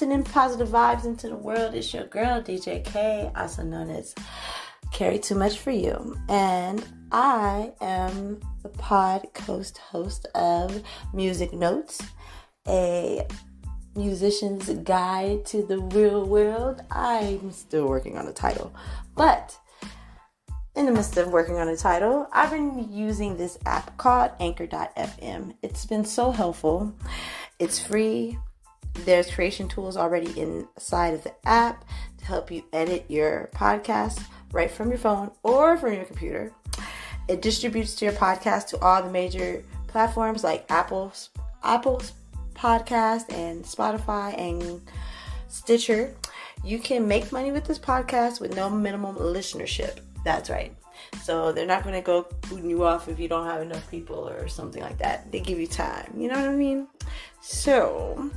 sending positive vibes into the world. It's your girl, DJ K, also known as keri2much4u. And I am the podcast host of Music Notes, a musician's guide to the real world. I'm still working on the title, but in the midst of working on a title, I've been using this app called anchor.fm. It's been so helpful. It's free. There's creation tools already inside of the app to help you edit your podcast right from your phone or from your computer. It distributes to your podcast to all the major platforms like Apple's podcast and Spotify and Stitcher. You can make money with this podcast with no minimum listenership. That's right. So they're not going to go booting you off if you don't have enough people or something like that. They give you time. You know what I mean? So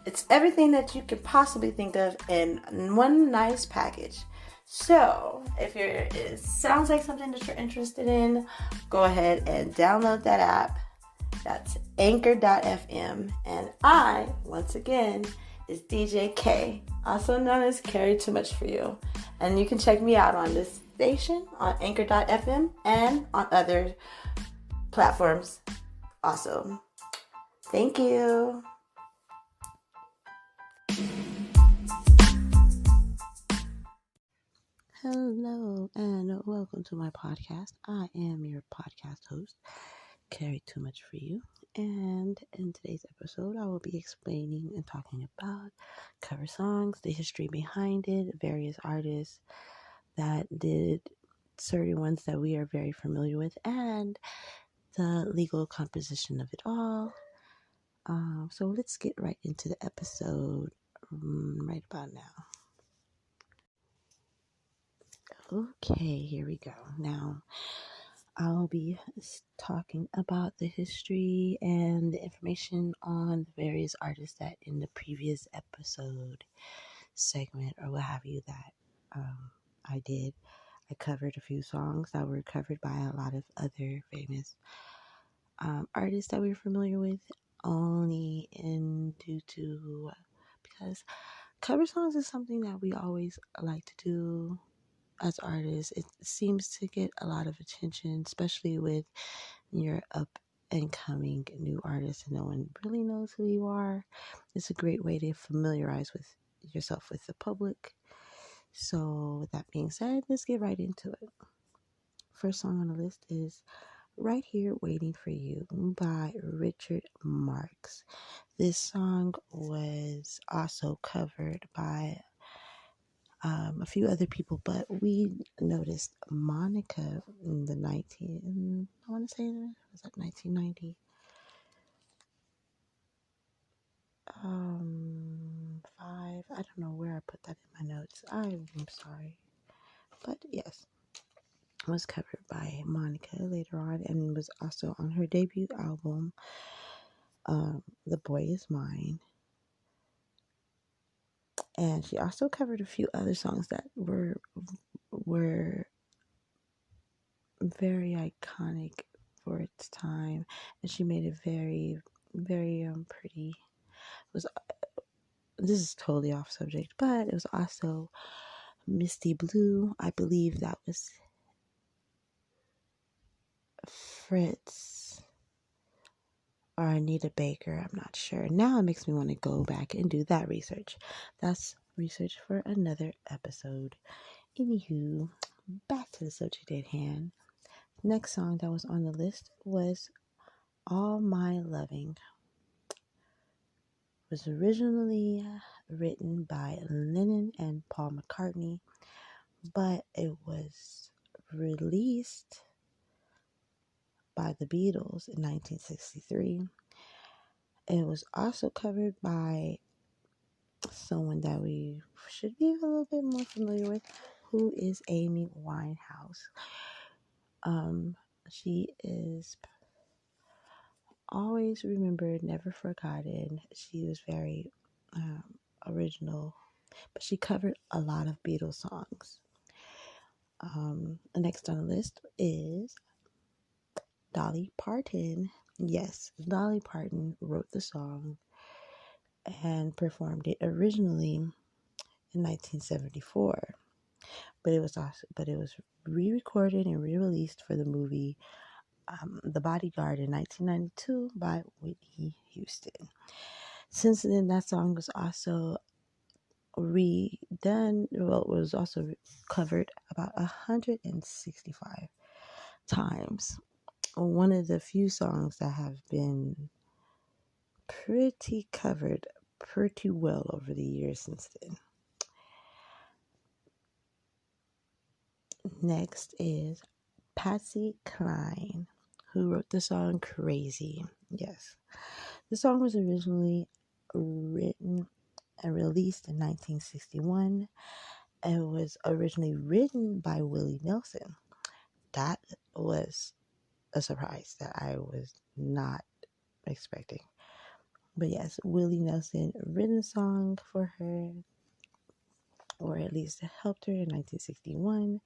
it's everything that you could possibly think of in one nice package. So if it sounds like something that you're interested in, go ahead and download that app. That's anchor.fm. And I, once again, is DJ K, also known as keri2much4u. And you can check me out on this station on anchor.fm and on other platforms also. Thank you. Hello and welcome to my podcast. I am your podcast host, keri2much4u. And in today's episode, I will be explaining and talking about cover songs, the history behind it, various artists that did certain ones that we are very familiar with, and the legal composition of it all. So let's get right into the episode right about now. Okay, here we go. Now, I'll be talking about the history and the information on the various artists that in the previous episode segment or what have you that I did. I covered a few songs that were covered by a lot of other famous artists that we're familiar with, only because cover songs is something that we always like to do as artists. It seems to get a lot of attention, especially with your up and coming new artists and no one really knows who you are. It's a great way to familiarize with yourself with the public. So with that being said, let's get right into it. First song on the list is Right Here Waiting for You by Richard Marx. This song was also covered by a few other people, but we noticed Monica in the 1990? 5. I don't know where I put that in my notes. I'm sorry. But yes, it was covered by Monica later on and was also on her debut album, The Boy Is Mine. And she also covered a few other songs that were very iconic for its time, and she made it very, very pretty. This is totally off subject, but it was also Misty Blue. I believe that was Fritz or Anita Baker. I'm not sure. Now it makes me want to go back and do that research. That's research for another episode. Anywho, back to the subject at hand. Next song that was on the list was All My Loving. It was originally written by Lennon and Paul McCartney, but it was released by the Beatles in 1963. It was also covered by someone that we should be a little bit more familiar with, who is Amy Winehouse. She is always remembered, never forgotten. She was very original, but she covered a lot of Beatles songs. Next on the list is Dolly Parton. Yes, Dolly Parton wrote the song, and performed it originally in 1974, but it was re-recorded and re-released for the movie The Bodyguard in 1992 by Whitney Houston. Since then, that song was also redone. Well, it was also covered about 165 times. One of the few songs that have been pretty covered pretty well over the years since then. Next is Patsy Cline, who wrote the song Crazy. Yes. The song was originally written and released in 1961. It was originally written by Willie Nelson. That was a surprise that I was not expecting. But yes, Willie Nelson written the song for her, or at least helped her in 1961,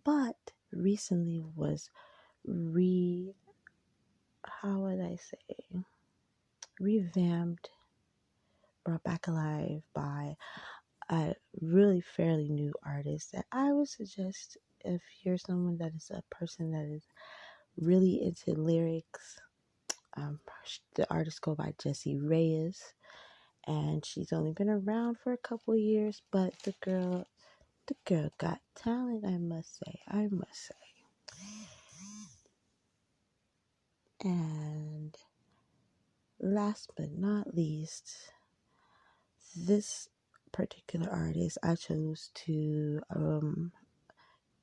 but recently was how would I say, revamped, brought back alive by a really fairly new artist that I would suggest if you're someone that is a person that is really into lyrics. The artist go by Jessie Reyes, and she's only been around for a couple of years, but the girl got talent, I must say. And last but not least, this particular artist I chose to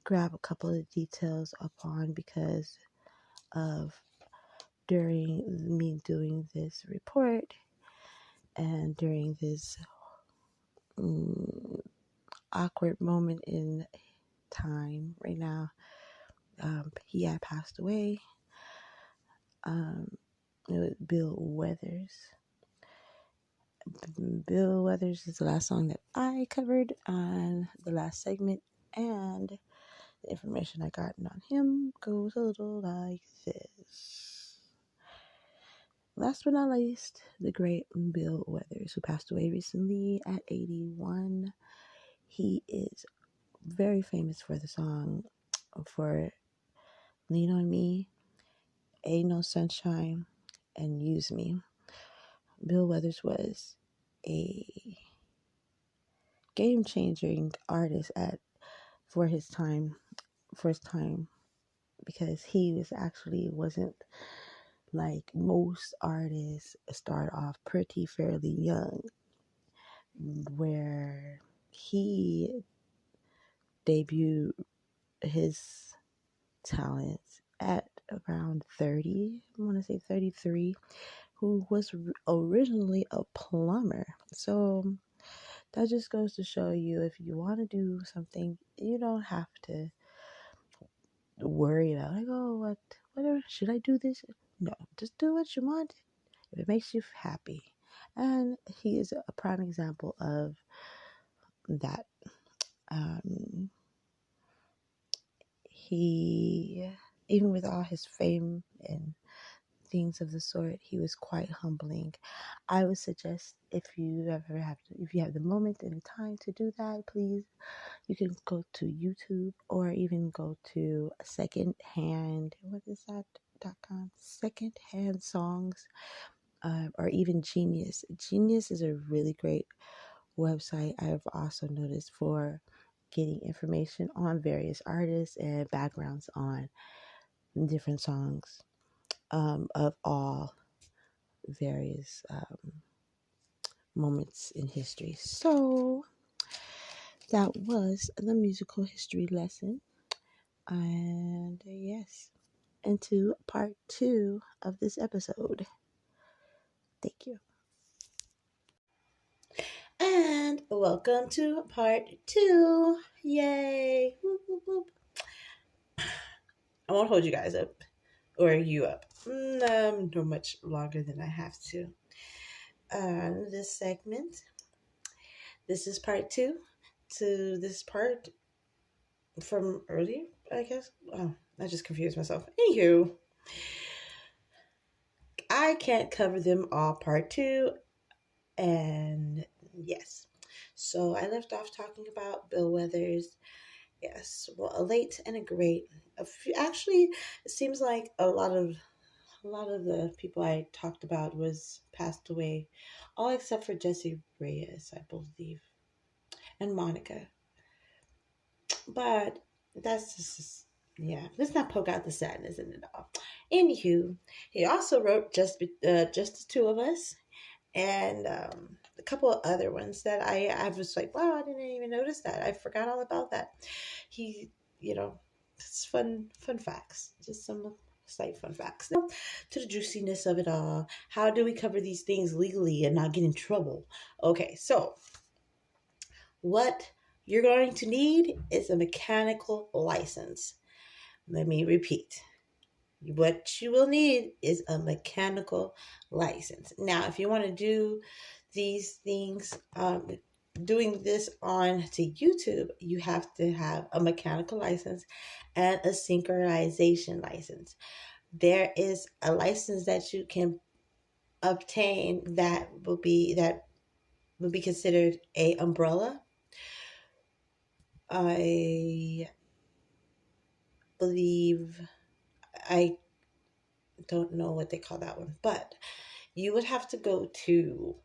grab a couple of details upon because of during me doing this report and during this awkward moment in time right now. He had passed away. It was Bill Weathers. Bill Weathers is the last song that I covered on the last segment, and the information I got on him goes a little like this. Last but not least, the great Bill Weathers, who passed away recently at 81. He is very famous for the song for Lean on Me, Ain't No Sunshine, and Use Me. Bill Weathers was a game-changing artist for his time, because he wasn't like most artists start off pretty fairly young, where he debuted his talents at around 30, I want to say 33, who was originally a plumber. So that just goes to show you, if you want to do something, you don't have to worry about like, oh, whatever, should I do this? No, just do what you want if it makes you happy. And he is a prime example of that. He, even with all his fame and things of the sort, he was quite humbling. I would suggest, if you have the moment and the time to do that, please, you can go to YouTube or even go to secondhand songs, or even Genius. Genius is a really great website I've also noticed for getting information on various artists and backgrounds on different songs, of all various moments in history. So that was the musical history lesson. And yes, into part 2 of this episode. Thank you. And welcome to part 2. Yay! Whoop, whoop, whoop. I won't hold you guys up or you up no much longer than I have to. This segment, this is part 2 to this part from earlier, I guess. Oh, I just confused myself. Anywho, I can't cover them all part 2, And yes, so I left off talking about bellwethers. Yes, well, a late and a great. Actually, it seems like a lot of the people I talked about was passed away, all except for Jesse Reyes, I believe, and Monica. But that's just, yeah. Let's not poke out the sadness in it all. Anywho, he also wrote just the two of us, and a couple of other ones that I was like, wow, I didn't even notice that. I forgot all about that. He, you know, it's fun facts. Just some slight fun facts. Now, to the juiciness of it all. How do we cover these things legally and not get in trouble? Okay, so what you're going to need is a mechanical license. Let me repeat. What you will need is a mechanical license. Now, if you want to do these things, doing this on to YouTube, you have to have a mechanical license and a synchronization license. There is a license that you can obtain that will be considered a umbrella. I believe I don't know what they call that one, but you would have to go to,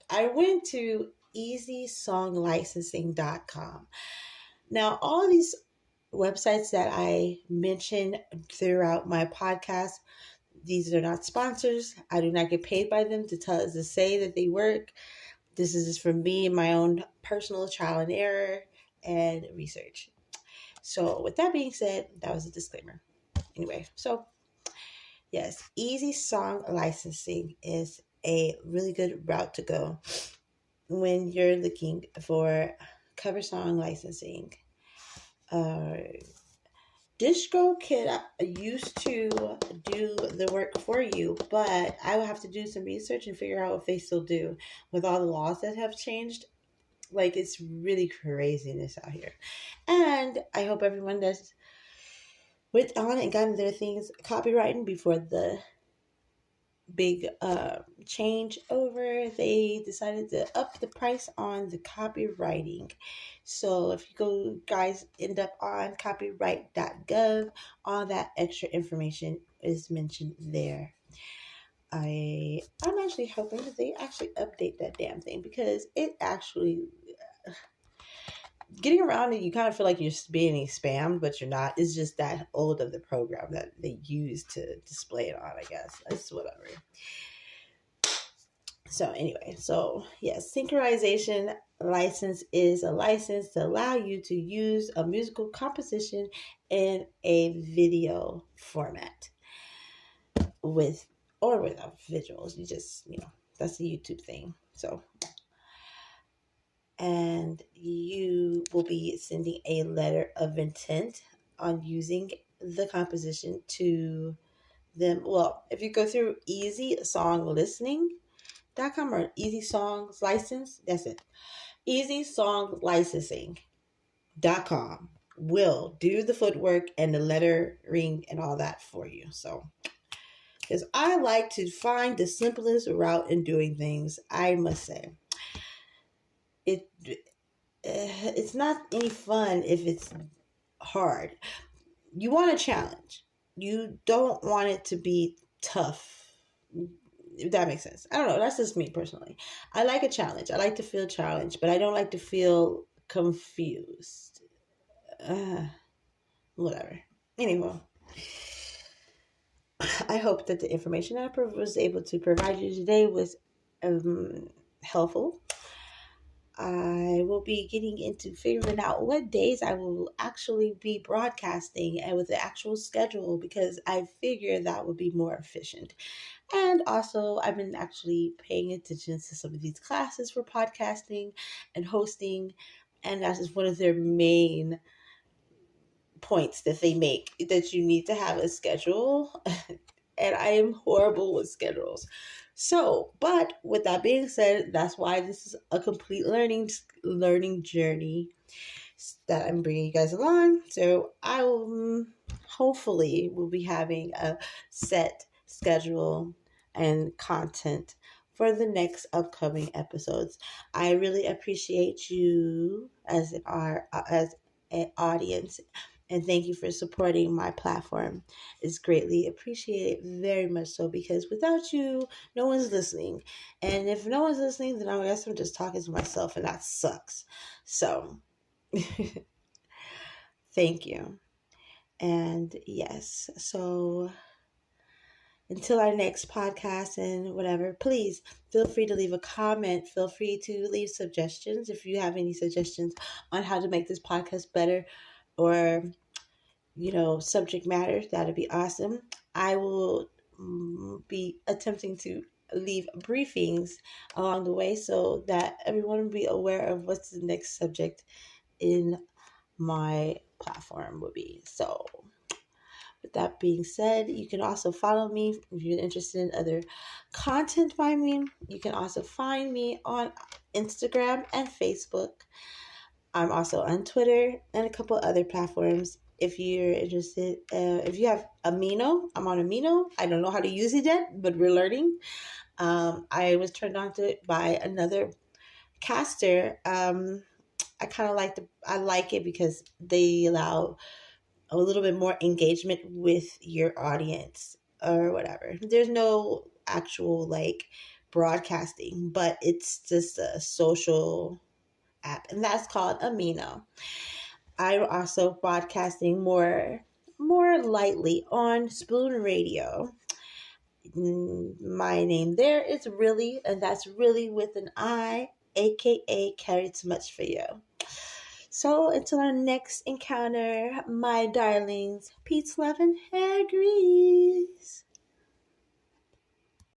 I went to easysonglicensing.com. Now, all these websites that I mentioned throughout my podcast, these are not sponsors. I do not get paid by them to say that they work. This is just from me and my own personal trial and error and research. So, with that being said, that was a disclaimer. Anyway, so yes, easy song licensing is a really good route to go when you're looking for cover song licensing. DistroKid used to do the work for you, but I will have to do some research and figure out if they still do with all the laws that have changed. Like, it's really craziness out here. And I hope everyone that's went on and gotten their things copywritten before the big change over. They decided to up the price on the copywriting. So if you go, guys, end up on copyright.gov, all that extra information is mentioned there. I'm actually hoping that they actually update that damn thing, because it actually, getting around it, you kind of feel like you're being spammed, but you're not. It's just that old of the program that they use to display it on, I guess. It's whatever. So anyway, so yes, synchronization license is a license to allow you to use a musical composition in a video format with or without visuals. You just, that's the YouTube thing. So, and you will be sending a letter of intent on using the composition to them. Well, if you go through easysonglistening.com or Easy Songs License, that's it. easysonglicensing.com will do the footwork and the lettering and all that for you. So, because I like to find the simplest route in doing things, I must say. It's not any fun if it's hard. You want a challenge. You don't want it to be tough. If that makes sense. I don't know. That's just me personally. I like a challenge. I like to feel challenged, but I don't like to feel confused. Whatever. Anyway, I hope that the information I was able to provide you today was helpful. I will be getting into figuring out what days I will actually be broadcasting and with the actual schedule, because I figure that would be more efficient. And also, I've been actually paying attention to some of these classes for podcasting and hosting, and that is one of their main points that they make, that you need to have a schedule. And I am horrible with schedules. So, but with that being said, that's why this is a complete learning journey that I'm bringing you guys along. So I will hopefully will be having a set schedule and content for the next upcoming episodes. I really appreciate you as an audience, and thank you for supporting my platform. It's greatly appreciated, very much so, because without you, no one's listening. And if no one's listening, then I guess I'm just talking to myself, and that sucks. So, thank you. And yes, so until our next podcast and whatever, please feel free to leave a comment. Feel free to leave suggestions if you have any suggestions on how to make this podcast better, or subject matter. That'd be awesome. I will be attempting to leave briefings along the way so that everyone will be aware of what's the next subject in my platform would be. So with that being said, you can also follow me if you're interested in other content by me. You can also find me on Instagram and Facebook. I'm also on Twitter and a couple other platforms. If you're interested, if you have Amino, I'm on Amino. I don't know how to use it yet, but we're learning. I was turned on to it by another caster. I like it because they allow a little bit more engagement with your audience or whatever. There's no actual broadcasting, but it's just a social app, and that's called Amino. I'm also broadcasting more lightly on Spoon Radio. My name there is Really, and that's Really with an I, aka keri2much4u. So until our next encounter, my darlings, peace, love, and hair grease.